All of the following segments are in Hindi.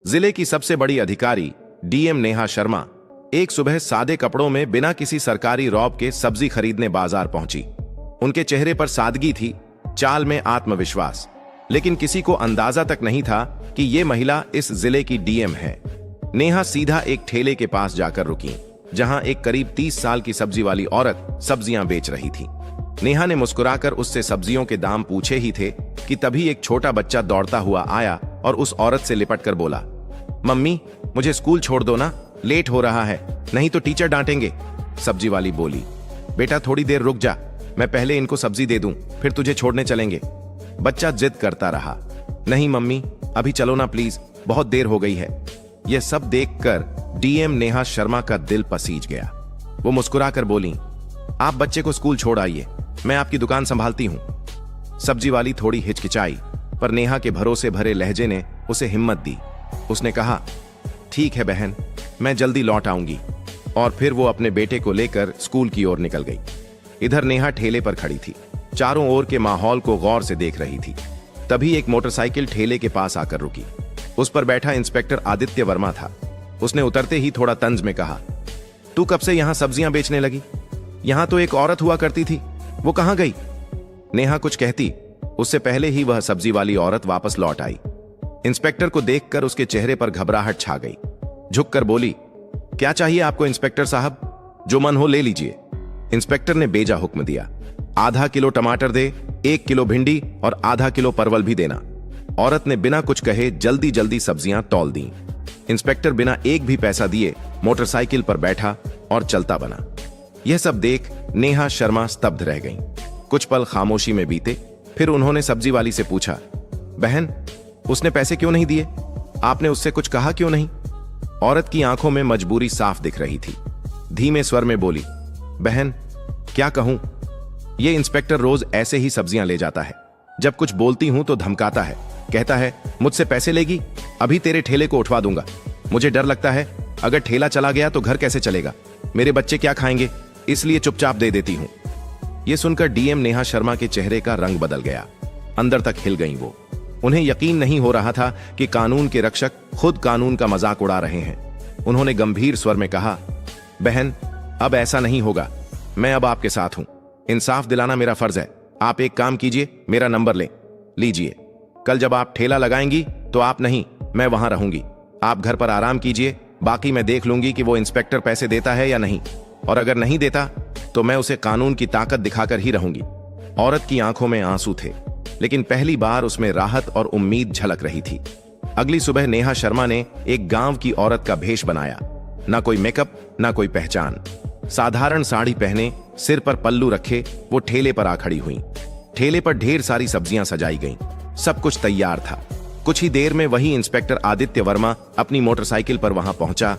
जिले की सबसे बड़ी अधिकारी डीएम नेहा शर्मा एक सुबह सादे कपड़ों में बिना किसी सरकारी रौब के सब्जी खरीदने बाजार पहुंची। उनके चेहरे पर सादगी थी, चाल में आत्मविश्वास, लेकिन किसी को अंदाजा तक नहीं था कि ये महिला इस जिले की डीएम है। नेहा सीधा एक ठेले के पास जाकर रुकी, जहां एक करीब 30 साल की सब्जी वाली औरत सब्जियां बेच रही थी। नेहा ने मुस्कुराकर उससे सब्जियों के दाम पूछे ही थे कि तभी एक छोटा बच्चा दौड़ता हुआ आया और उस औरत से लिपट कर बोला, मम्मी मुझे स्कूल छोड़ दो ना, लेट हो रहा है, नहीं तो टीचर डांटेंगे। सब्जी वाली बोली, बेटा थोड़ी देर रुक जा, मैं पहले इनको सब्जी दे दूं, फिर तुझे छोड़ने चलेंगे। बच्चा जिद करता रहा, नहीं मम्मी अभी चलो ना प्लीज, बहुत देर हो गई है। यह सब देखकर डीएम नेहा शर्मा का दिल पसीज गया। वो मुस्कुराकर बोली, आप बच्चे को स्कूल छोड़ आइए, मैं आपकी दुकान संभालती हूं। सब्जी वाली थोड़ी हिचकिचाई, पर नेहा के भरोसे भरे लहजे ने उसे हिम्मत दी। उसने कहा, ठीक है बहन, मैं जल्दी लौट आऊंगी। और फिर वो अपने बेटे को लेकर स्कूल की ओर निकल गई। इधर नेहा ठेले पर खड़ी थी, चारों ओर के माहौल को गौर से देख रही थी। तभी एक मोटरसाइकिल ठेले के पास आकर रुकी। उस पर बैठा इंस्पेक्टर आदित्य वर्मा था। उसने उतरते ही थोड़ा तंज में कहा, तू कब से यहां सब्जियां बेचने लगी? यहां तो एक औरत हुआ करती थी, वो कहां गई? नेहा कुछ कहती, उससे पहले ही वह सब्जी वाली औरत वापस लौट आई। इंस्पेक्टर को देखकर उसके चेहरे पर घबराहट छा गई। झुककर बोली, क्या चाहिए आपको इंस्पेक्टर साहब? जो मन हो ले लीजिए। इंस्पेक्टर ने बेजा हुक्म दिया, आधा किलो टमाटर दे, 1 किलो भिंडी और आधा किलो परवल भी देना। औरत ने बिना कुछ कहे जल्दी जल्दी सब्जियां तौल दी। इंस्पेक्टर बिना एक भी पैसा दिए मोटरसाइकिल पर बैठा और चलता बना। यह सब देख नेहा शर्मा स्तब्ध रह गईं। कुछ पल खामोशी में बीते, फिर उन्होंने सब्जी वाली से पूछा, बहन उसने पैसे क्यों नहीं दिए? आपने उससे कुछ कहा क्यों नहीं? औरत की आंखों में मजबूरी साफ दिख रही थी। धीमे स्वर में बोली, बहन क्या कहूं, ये इंस्पेक्टर रोज ऐसे ही सब्जियां ले जाता है। जब कुछ बोलती हूं तो धमकाता है, कहता है मुझसे पैसे लेगी, अभी तेरे ठेले को उठवा दूंगा। मुझे डर लगता है, अगर ठेला चला गया तो घर कैसे चलेगा, मेरे बच्चे क्या खाएंगे, इसलिए चुपचाप दे देती हूं। यह सुनकर डीएम नेहा शर्मा के चेहरे का रंग बदल गया। अंदर तक हिल गईं वो। उन्हें यकीन नहीं हो रहा था कि कानून के रक्षक खुद कानून का मजाक उड़ा रहे हैं। उन्होंने गंभीर स्वर में कहा, बहन अब ऐसा नहीं होगा, मैं अब आपके साथ हूं। इंसाफ दिलाना मेरा फर्ज है। आप एक काम कीजिए, मेरा नंबर लें, लीजिए। कल जब आप ठेला लगाएंगी तो आप नहीं, मैं वहां रहूंगी। आप घर पर आराम कीजिए, बाकी मैं देख लूंगी कि वो इंस्पेक्टर पैसे देता है या नहीं, और अगर नहीं देता तो मैं उसे कानून की ताकत दिखाकर ही रहूंगी। औरत की आंखों में आंसू थे, लेकिन पहली बार उसमें राहत और उम्मीद झलक रही थी। अगली सुबह नेहा शर्मा ने एक गांव की औरत का भेष बनाया। ना कोई मेकअप, ना कोई पहचान। साधारण साड़ी पहने, सिर पर पल्लू रखे वो ठेले पर आ खड़ी हुई। ठेले पर ढेर सारी सब्जियां सजाई गईं। सब कुछ तैयार था। कुछ ही देर में वही इंस्पेक्टर आदित्य वर्मा अपनी मोटरसाइकिल पर वहां पहुंचा।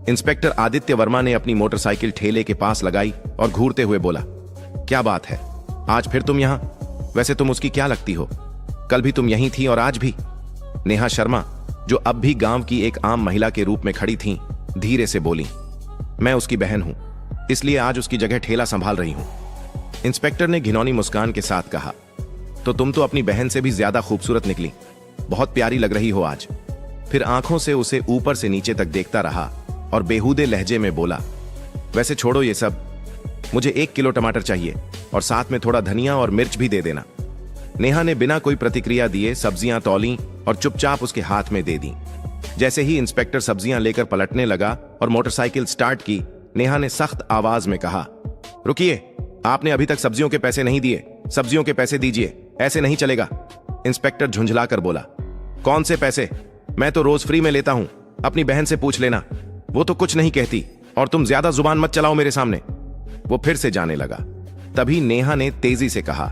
इंस्पेक्टर आदित्य वर्मा ने अपनी मोटरसाइकिल ठेले के पास लगाई और घूरते हुए बोला, क्या बात है, आज फिर तुम यहां? वैसे तुम उसकी क्या लगती हो? कल भी तुम यहीं थी और आज भी। नेहा शर्मा, जो अब भी गांव की एक आम महिला के रूप में खड़ी थीं, धीरे से बोली, मैं उसकी बहन हूं, इसलिए आज उसकी जगह ठेला संभाल रही हूं। इंस्पेक्टर ने घिनौनी मुस्कान के साथ कहा, तो तुम तो अपनी बहन से भी ज्यादा खूबसूरत निकली, बहुत प्यारी लग रही हो आज। फिर आंखों से उसे ऊपर से नीचे तक देखता रहा और बेहूदे लहजे में बोला, वैसे छोड़ो ये सब, मुझे 1 किलो टमाटर चाहिए और साथ में थोड़ा धनिया और मिर्च भी दे देना। नेहा ने बिना कोई प्रतिक्रिया दिए सब्जियां तौली और चुपचाप उसके हाथ में दे दी। जैसे ही इंस्पेक्टर सब्जियां लेकर पलटने लगा और मोटरसाइकिल स्टार्ट की, नेहा ने सख्त आवाज में कहा, रुकिए, आपने अभी तक सब्जियों के पैसे नहीं दिए, सब्जियों के पैसे दीजिए, ऐसे नहीं चलेगा। इंस्पेक्टर झुंझलाकर बोला, कौन से पैसे? मैं तो रोज फ्री में लेता हूं, अपनी बहन से पूछ लेना, वो तो कुछ नहीं कहती, और तुम ज्यादा जुबान मत चलाओ मेरे सामने। वो फिर से जाने लगा। तभी नेहा ने तेजी से कहा,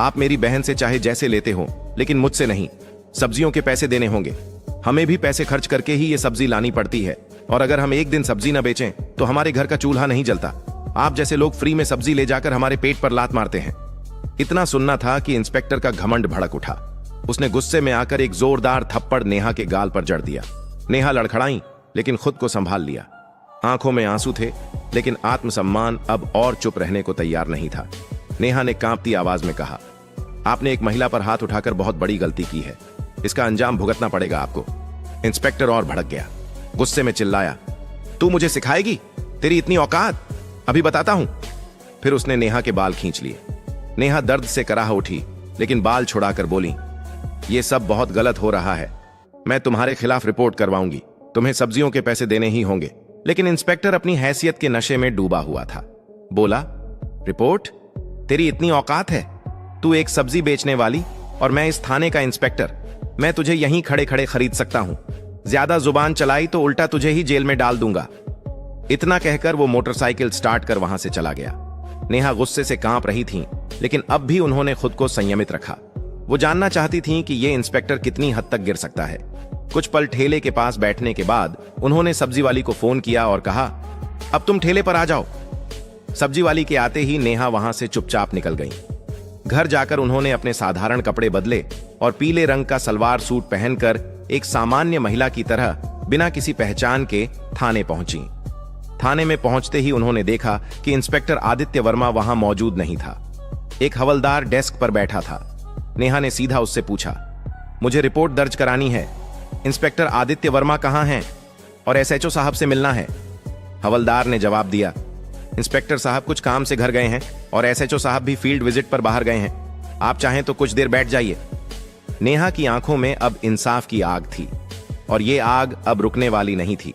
आप मेरी बहन से चाहे जैसे लेते हो, लेकिन मुझसे नहीं। सब्जियों के पैसे देने होंगे, हमें भी पैसे खर्च करके ही ये सब्जी लानी पड़ती है, और अगर हम एक दिन सब्जी न बेचें तो हमारे घर का चूल्हा नहीं जलता। आप जैसे लोग फ्री में सब्जी ले जाकर हमारे पेट पर लात मारते हैं। इतना सुनना था कि इंस्पेक्टर का घमंड भड़क उठा। उसने गुस्से में आकर एक जोरदार थप्पड़ नेहा के गाल पर जड़ दिया। नेहा लड़खड़ाई, लेकिन खुद को संभाल लिया। आंखों में आंसू थे, लेकिन आत्मसम्मान अब और चुप रहने को तैयार नहीं था। नेहा ने कांपती आवाज में कहा, आपने एक महिला पर हाथ उठाकर बहुत बड़ी गलती की है, इसका अंजाम भुगतना पड़ेगा आपको। इंस्पेक्टर और भड़क गया, गुस्से में चिल्लाया, तू मुझे सिखाएगी? तेरी इतनी औकात? अभी बताता हूं। फिर उसने नेहा के बाल खींच लिए। नेहा दर्द से कराह उठी, लेकिन बाल छुड़ाकर बोली, ये सब बहुत गलत हो रहा है। मैं तुम्हारे खिलाफ रिपोर्ट करवाऊंगी। तुम्हें सब्जियों के पैसे देने ही होंगे। लेकिन इंस्पेक्टर अपनी हैसियत के नशे में डूबा हुआ था। बोला, रिपोर्ट? तेरी इतनी औकात है? तू एक सब्जी बेचने वाली और मैं इस थाने का इंस्पेक्टर। मैं तुझे यहीं खड़े खड़े खरीद सकता हूं। ज्यादा जुबान चलाई तो उल्टा तुझे ही जेल में डाल दूंगा। इतना कहकर वो मोटरसाइकिल स्टार्ट कर वहां से चला गया। नेहा गुस्से से कांप रही थीं, लेकिन अब भी उन्होंने खुद को संयमित रखा। वो जानना चाहती थीं कि ये इंस्पेक्टर कितनी हद तक गिर सकता है। कुछ पल ठेले के पास बैठने के बाद उन्होंने सब्जी वाली को फोन किया और कहा, अब तुम ठेले पर आ जाओ। सब्जी वाली के आते ही नेहा वहां से चुपचाप निकल गई। घर जाकर उन्होंने अपने साधारण कपड़े बदले और पीले रंग का सलवार सूट पहनकर एक सामान्य महिला की तरह बिना किसी पहचान के थाने पहुंची। थाने में पहुंचते ही उन्होंने देखा कि इंस्पेक्टर आदित्य वर्मा वहां मौजूद नहीं था। एक हवलदार डेस्क पर बैठा था। नेहा ने सीधा उससे पूछा, मुझे रिपोर्ट दर्ज करानी है। इंस्पेक्टर आदित्य वर्मा कहां हैं और एसएचओ साहब से मिलना है। हवलदार ने जवाब दिया, इंस्पेक्टर साहब कुछ काम से घर गए हैं और एसएचओ साहब भी फील्ड विजिट पर बाहर गए हैं। आप चाहें तो कुछ देर बैठ जाइए। नेहा की आंखों में अब इंसाफ की आग थी और ये आग अब रुकने वाली नहीं थी।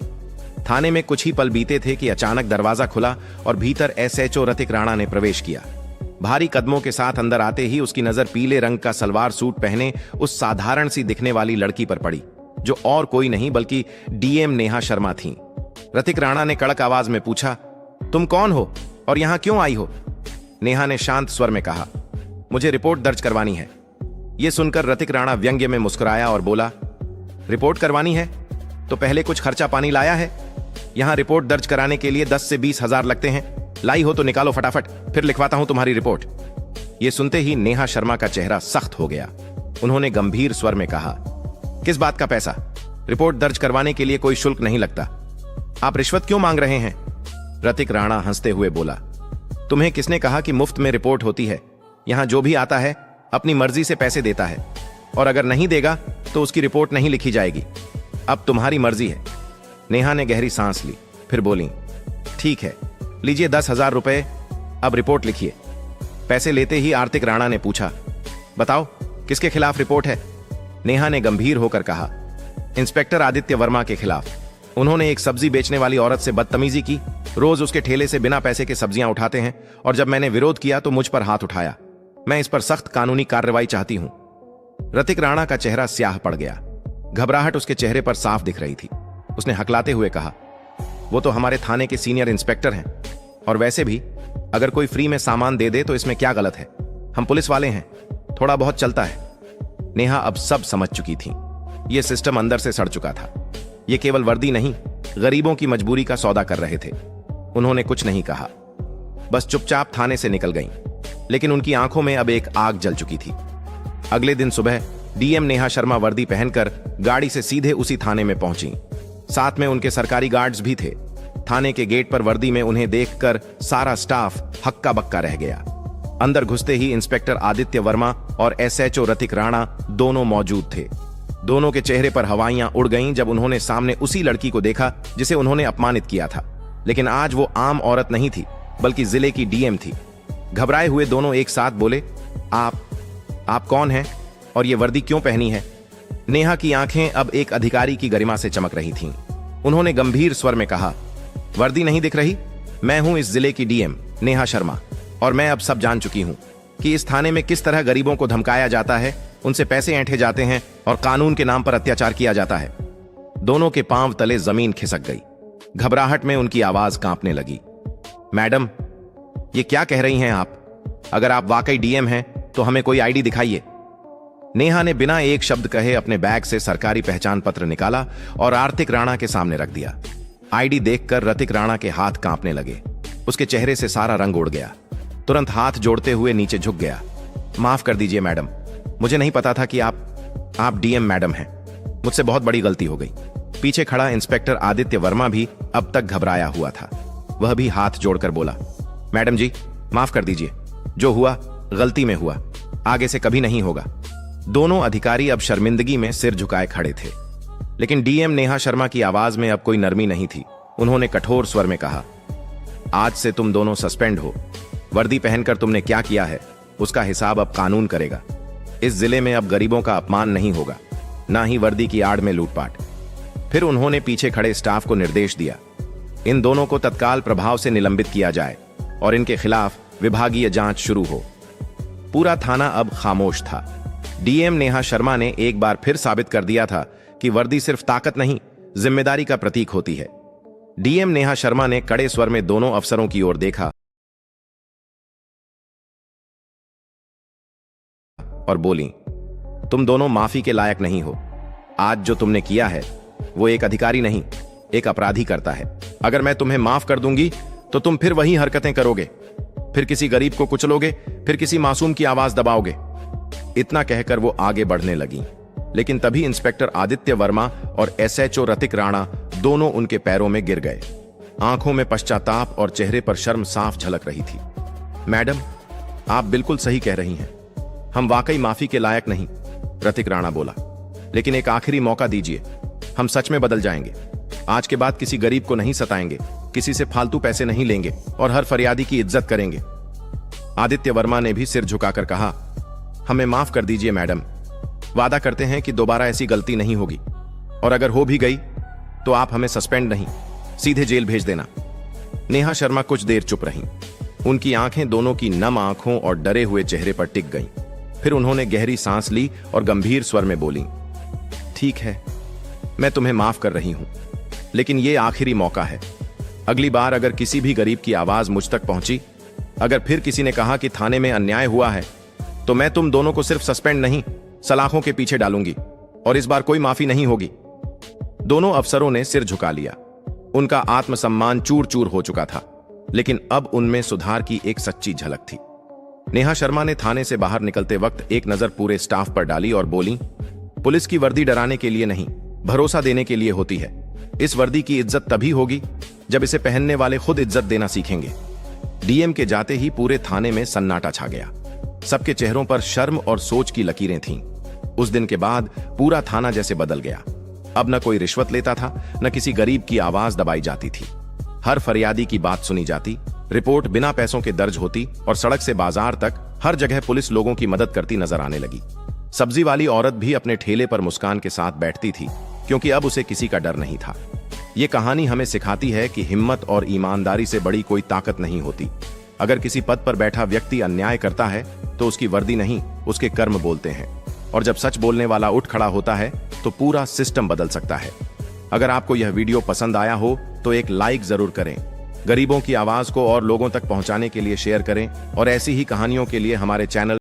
थाने में कुछ ही पल बीते थे कि अचानक दरवाजा खुला और भीतर एसएचओ रतिक राणा ने प्रवेश किया। भारी कदमों के साथ अंदर आते ही उसकी नजर पीले रंग का सलवार सूट पहने उस साधारण सी दिखने वाली लड़की पर पड़ी, जो और कोई नहीं बल्कि डीएम नेहा शर्मा थीं। रतिक राणा ने कड़क आवाज में पूछा, तुम कौन हो और यहां क्यों आई हो? नेहा ने शांत स्वर में कहा, मुझे रिपोर्ट दर्ज करवानी है। यह सुनकर रतिक राणा व्यंग्य में मुस्कुराया और बोला, रिपोर्ट करवानी है तो पहले कुछ खर्चा पानी लाया है? यहां रिपोर्ट दर्ज कराने के लिए 10 से 20 हजार लगते हैं। लाई हो तो निकालो फटाफट, फिर लिखवाता हूं तुम्हारी रिपोर्ट। यह सुनते ही नेहा शर्मा का चेहरा सख्त हो गया। उन्होंने गंभीर स्वर में कहा, किस बात का पैसा? रिपोर्ट दर्ज करवाने के लिए कोई शुल्क नहीं लगता। आप रिश्वत क्यों मांग रहे हैं? रतिक राणा हंसते हुए बोला, तुम्हें किसने कहा कि मुफ्त में रिपोर्ट होती है? यहां जो भी आता है अपनी मर्जी से पैसे देता है और अगर नहीं देगा तो उसकी रिपोर्ट नहीं लिखी जाएगी। अब तुम्हारी मर्जी है। नेहा ने गहरी सांस ली, फिर बोली, ठीक है, लीजिए 10,000 रुपए, अब रिपोर्ट लिखिए। पैसे लेते ही आर्तिक राणा ने पूछा, बताओ किसके खिलाफ रिपोर्ट है? नेहा ने गंभीर होकर कहा, इंस्पेक्टर आदित्य वर्मा के खिलाफ। उन्होंने एक सब्जी बेचने वाली औरत से बदतमीजी की। रोज उसके ठेले से बिना पैसे के सब्जियां उठाते हैं और जब मैंने विरोध किया तो मुझ पर हाथ उठाया। मैं इस पर सख्त कानूनी कार्रवाई चाहती हूं। रतिक राणा का चेहरा स्याह पड़ गया। घबराहट उसके चेहरे पर साफ दिख रही थी। उसने हकलाते हुए कहा, वो तो हमारे थाने के सीनियर इंस्पेक्टर हैं और वैसे भी अगर कोई फ्री में सामान दे दे तो इसमें क्या गलत है? हम पुलिस वाले हैं, थोड़ा बहुत चलता है। नेहा अब सब समझ चुकी थी। यह सिस्टम अंदर से सड़ चुका था। ये केवल वर्दी नहीं, गरीबों की मजबूरी का सौदा कर रहे थे। उन्होंने कुछ नहीं कहा, बस चुपचाप थाने से निकल गईं। लेकिन उनकी आंखों में अब एक आग जल चुकी थी। अगले दिन सुबह डीएम नेहा शर्मा वर्दी पहनकर गाड़ी से सीधे उसी थाने में पहुंची। साथ में उनके सरकारी गार्ड्स भी थे। थाने के गेट पर वर्दी में उन्हें देखकर सारा स्टाफ हक्का बक्का रह गया। अंदर घुसते ही इंस्पेक्टर आदित्य वर्मा और एसएचओ रतिक राणा दोनों मौजूद थे। दोनों के चेहरे पर हवाइयां उड़ गईं जब उन्होंने सामने उसी लड़की को देखा जिसे उन्होंने अपमानित किया था। लेकिन आज वो आम औरत नहीं थी, बल्कि जिले की डीएम थी। घबराए हुए दोनों एक साथ बोले, आप कौन हैं और ये वर्दी क्यों पहनी है? नेहा की आंखें अब एक अधिकारी की गरिमा से चमक रही थीं। उन्होंने गंभीर स्वर में कहा, वर्दी नहीं दिख रही? मैं हूं इस जिले की डीएम नेहा शर्मा और मैं अब सब जान चुकी हूं कि इस थाने में किस तरह गरीबों को धमकाया जाता है, उनसे पैसे ऐंठे जाते हैं और कानून के नाम पर अत्याचार किया जाता है। दोनों के पांव तले जमीन खिसक गई। घबराहट में उनकी आवाज कांपने लगी। मैडम, ये क्या कह रही हैं आप? अगर आप वाकई डीएम हैं तो हमें कोई आईडी दिखाइए। नेहा ने बिना एक शब्द कहे अपने बैग से सरकारी पहचान पत्र निकाला और आर्तिक राणा के सामने रख दिया। आईडी देखकर रतिक राणा के हाथ कांपने लगे। उसके चेहरे से सारा रंग उड़ गया। तुरंत हाथ जोड़ते हुए नीचे झुक गया। माफ कर दीजिए मैडम, मुझे नहीं पता था कि आप डीएम मैडम हैं। मुझसे बहुत बड़ी गलती हो गई। पीछे खड़ा इंस्पेक्टर आदित्य वर्मा भी अब तक घबराया हुआ था। वह भी हाथ जोड़कर बोला, मैडम जी माफ कर दीजिए, जो हुआ गलती में हुआ, आगे से कभी नहीं होगा। दोनों अधिकारी अब शर्मिंदगी में सिर झुकाए खड़े थे। लेकिन डीएम नेहा शर्मा की आवाज में अब कोई नरमी नहीं थी। उन्होंने कठोर स्वर में कहा, आज से तुम दोनों सस्पेंड हो। वर्दी पहनकर तुमने क्या किया है उसका हिसाब अब कानून करेगा। इस जिले में अब गरीबों का अपमान नहीं होगा, ना ही वर्दी की आड़ में लूटपाट। फिर उन्होंने पीछे खड़े स्टाफ को निर्देश दिया, इन दोनों को तत्काल प्रभाव से निलंबित किया जाए और इनके खिलाफ विभागीय जांच शुरू हो। पूरा थाना अब खामोश था। डीएम नेहा शर्मा ने एक बार फिर साबित कर दिया था कि वर्दी सिर्फ ताकत नहीं, जिम्मेदारी का प्रतीक होती है। डीएम नेहा शर्मा ने कड़े स्वर में दोनों अफसरों की ओर देखा और बोली, तुम दोनों माफी के लायक नहीं हो। आज जो तुमने किया है वो एक अधिकारी नहीं, एक अपराधी करता है। अगर मैं तुम्हें माफ कर दूंगी तो तुम फिर वही हरकतें करोगे, फिर किसी गरीब को कुचलोगे, फिर किसी मासूम की आवाज दबाओगे। इतना कहकर वो आगे बढ़ने लगी, लेकिन तभी इंस्पेक्टर आदित्य वर्मा और एसएचओ रतिक राणा दोनों उनके पैरों में गिर गए। आंखों में पश्चाताप और चेहरे पर शर्म साफ झलक रही थी। मैडम, आप बिल्कुल सही कह रही हैं, हम वाकई माफी के लायक नहीं, रतिक राणा बोला। लेकिन एक आखिरी मौका दीजिए, हम सच में बदल जाएंगे। आज के बाद किसी गरीब को नहीं सताएंगे, किसी से फालतू पैसे नहीं लेंगे और हर फरियादी की इज्जत करेंगे। आदित्य वर्मा ने भी सिर झुकाकर कहा, हमें माफ कर दीजिए मैडम, वादा करते हैं कि दोबारा ऐसी गलती नहीं होगी, और अगर हो भी गई तो आप हमें सस्पेंड नहीं, सीधे जेल भेज देना। नेहा शर्मा कुछ देर चुप रहीं। उनकी आंखें दोनों की नम आंखों और डरे हुए चेहरे पर टिक गईं। फिर उन्होंने गहरी सांस ली और गंभीर स्वर में बोली, ठीक है, मैं तुम्हें माफ कर रही हूं, लेकिन यह आखिरी मौका है। अगली बार अगर किसी भी गरीब की आवाज मुझ तक पहुंची, अगर फिर किसी ने कहा कि थाने में अन्याय हुआ है, तो मैं तुम दोनों को सिर्फ सस्पेंड नहीं, सलाखों के पीछे डालूंगी, और इस बार कोई माफी नहीं होगी। दोनों अफसरों ने सिर झुका लिया। उनका आत्मसम्मान चूर चूर हो चुका था, लेकिन अब उनमें सुधार की एक सच्ची झलक थी। नेहा शर्मा ने थाने से बाहर निकलते वक्त एक नजर पूरे स्टाफ पर डाली और बोली, पुलिस की वर्दी डराने के लिए नहीं, भरोसा देने के लिए होती है। इस वर्दी की इज्जत तभी होगी जब इसे पहनने वाले खुद इज्जत देना सीखेंगे। डीएम के जाते ही पूरे थाने में सन्नाटा छा गया। सबके चेहरों पर शर्म और सोच की लकीरें थीं। उस दिन के बाद पूरा थाना जैसे बदल गया। अब न कोई रिश्वत लेता था, न किसी गरीब की आवाज दबाई जाती थी। हर फरियादी की बात सुनी जाती, रिपोर्ट बिना पैसों के दर्ज होती और सड़क से बाजार तक हर जगह पुलिस लोगों की मदद करती नजर आने लगी। सब्जी वाली औरत भी अपने ठेले पर मुस्कान के साथ बैठती थी, क्योंकि अब उसे किसी का डर नहीं था। ये कहानी हमें सिखाती है कि हिम्मत और ईमानदारी से बड़ी कोई ताकत नहीं होती। अगर किसी पद पर बैठा व्यक्ति अन्याय करता है तो उसकी वर्दी नहीं, उसके कर्म बोलते हैं, और जब सच बोलने वाला उठ खड़ा होता है तो पूरा सिस्टम बदल सकता है। अगर आपको यह वीडियो पसंद आया हो तो एक लाइक जरूर करें, गरीबों की आवाज को और लोगों तक पहुंचाने के लिए शेयर करें, और ऐसी ही कहानियों के लिए हमारे चैनल